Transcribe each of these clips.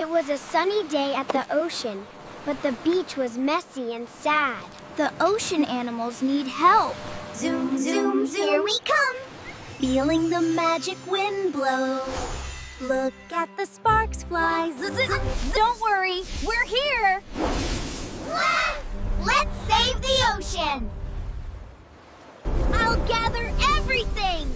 It was a sunny day at the ocean, but the beach was messy and sad. The ocean animals need help. Zoom, zoom, zoom. Here we come. Feeling the magic wind blow. Look at the sparks fly. Don't worry, we're here. Let's save the ocean. I'll gather everything.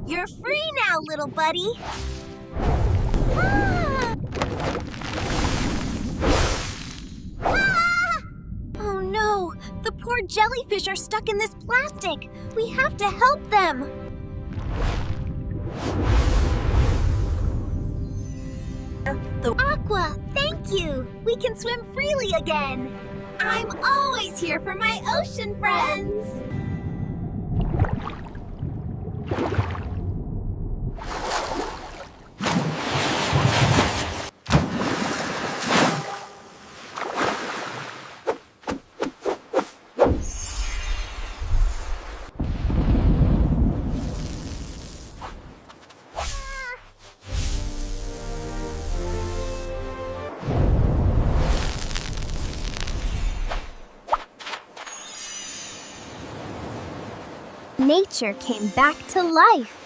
You're free now, little buddy. Oh no, the poor jellyfish are stuck in this plastic. We have to help them. Aqua, thank you. We can swim freely again. I'm always here for my ocean friends. Nature came back to life.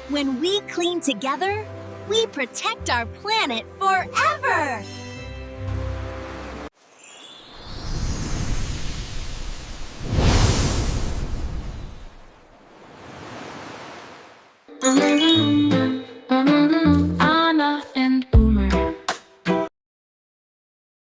When we clean together, we protect our planet forever.